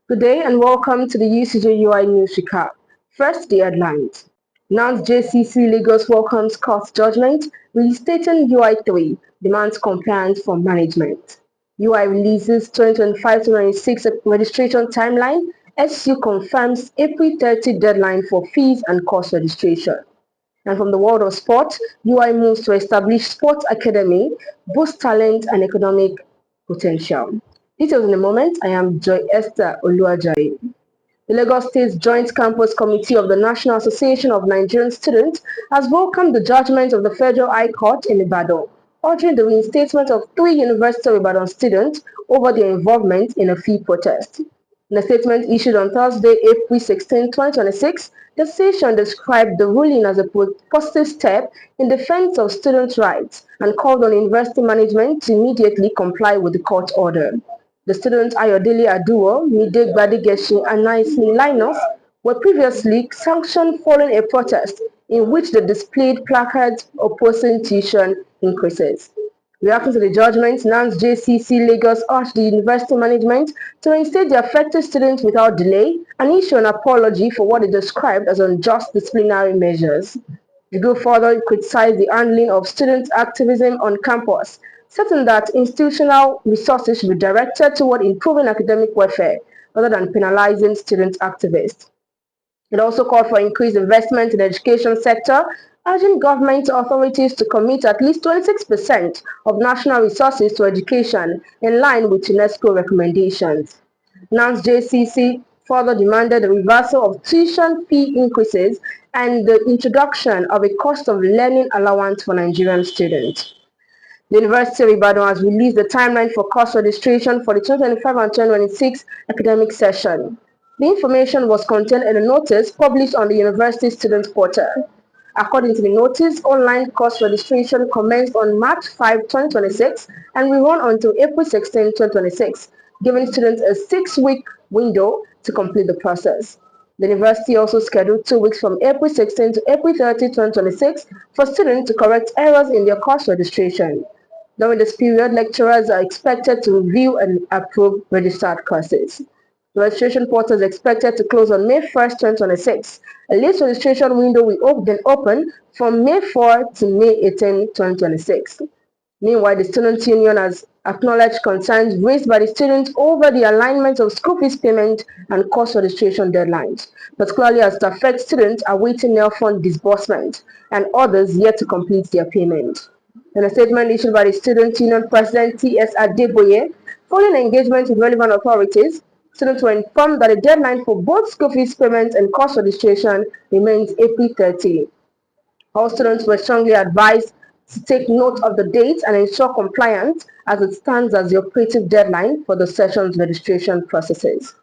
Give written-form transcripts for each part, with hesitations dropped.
Good day and welcome to the UCJ UI News Recap. First, the headlines. NANS JCC Lagos welcomes court judgment, reinstating UI 3, demands compliance from management. UI releases 2025-26 registration timeline, SU confirms April 30 deadline for fees and course registration. And from the world of sport, UI moves to establish sports academy, boost talent and economic potential. Details in a moment. I am Joy Esther Oluwajayi. The Lagos State Joint Campus Committee of the National Association of Nigerian Students has welcomed the judgment of the Federal High Court in Ibadan, ordering the reinstatement of 3 University of Ibadan students over their involvement in a fee protest. In a statement issued on Thursday, April 16, 2026, the session described the ruling as a positive step in defense of students' rights and called on university management to immediately comply with the court order. The students Ayodele Aduwo, Mide Gbadigeshi, and Naismi Linus were previously sanctioned following a protest in which they displayed placards opposing tuition increases. Reacting to the judgment, NANS JCC Lagos urged the university management to reinstate the affected students without delay and issue an apology for what it described as unjust disciplinary measures. The group further criticized the handling of student activism on campus, stating that institutional resources should be directed toward improving academic welfare rather than penalizing student activists. It also called for increased investment in the education sector, urging government authorities to commit at least 26% of national resources to education in line with UNESCO recommendations. NANS JCC further demanded the reversal of tuition fee increases and the introduction of a cost of learning allowance for Nigerian students. The University of Ibadan has released the timeline for course registration for the 2025 and 2026 academic session. The information was contained in a notice published on the university student portal. According to the notice, online course registration commenced on March 5, 2026 and will run until April 16, 2026, giving students a 6-week window to complete the process. The university also scheduled 2 weeks from April 16 to April 30, 2026 for students to correct errors in their course registration. During this period, lecturers are expected to review and approve registered courses. The registration portal is expected to close on May 1st, 2026. A late registration window will then open from May 4 to May 18, 2026. Meanwhile, the Student Union has acknowledged concerns raised by the students over the alignment of school fees payment and course registration deadlines, particularly as it affects students awaiting NEL fund disbursement and others yet to complete their payment. In a statement issued by the Student Union President T.S. Adeboye, following engagement with relevant authorities, students were informed that the deadline for both school fees payment and course registration remains April 30. All students were strongly advised to take note of the dates and ensure compliance as it stands as the operative deadline for the session's registration processes.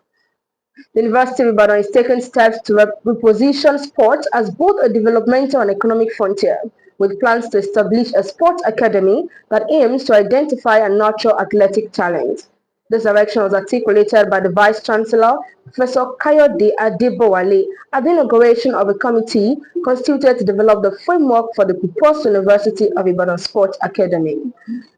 The University of Ibadan is taking steps to reposition sport as both a developmental and economic frontier, with plans to establish a sports academy that aims to identify and nurture athletic talent. This direction was articulated by the Vice Chancellor, Professor Kayode Adebowale, at the inauguration of a committee constituted to develop the framework for the proposed University of Ibadan Sports Academy.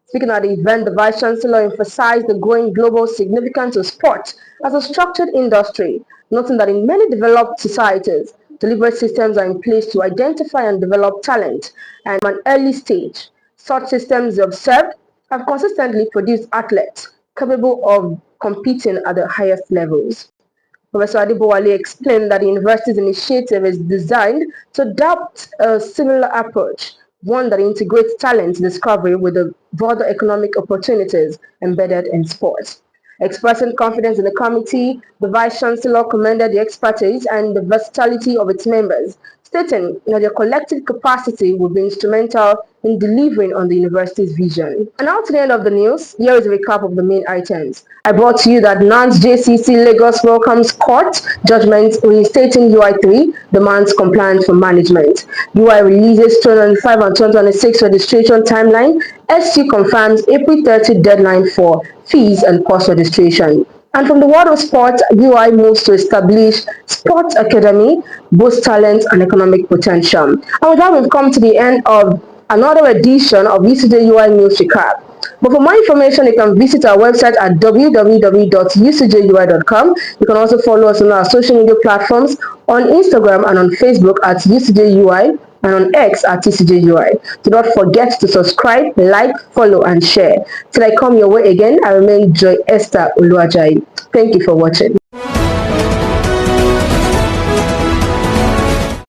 Speaking at the event, the Vice Chancellor emphasized the growing global significance of sport as a structured industry, noting that in many developed societies, deliberate systems are in place to identify and develop talent, and from an early stage, such systems observed have consistently produced athletes capable of competing at the highest levels. Professor Adebowale explained that the university's initiative is designed to adopt a similar approach, one that integrates talent discovery with the broader economic opportunities embedded in sports. Expressing confidence in the committee, the Vice Chancellor commended the expertise and the versatility of its members, stating that their collective capacity will be instrumental in delivering on the university's vision. And now to the end of the news, here is a recap of the main items. I brought to you that NANS JCC Lagos welcomes court judgment reinstating UI3 demands compliance from management. UI releases 2025 and 2026 registration timeline. SC confirms April 30 deadline for fees and course registration. And from the world of sports, UI moves to establish sports academy, boost talent and economic potential. And with that, we've come to the end of another edition of UCJ UI News Recap. But for more information, you can visit our website at www.ucjui.com. You can also follow us on our social media platforms on Instagram and on Facebook at UCJUI and on X at UCJUI. Do not forget to subscribe, like, follow, and share. Till I come your way again, I remain Joy Esther Uluajayi. Thank you for watching.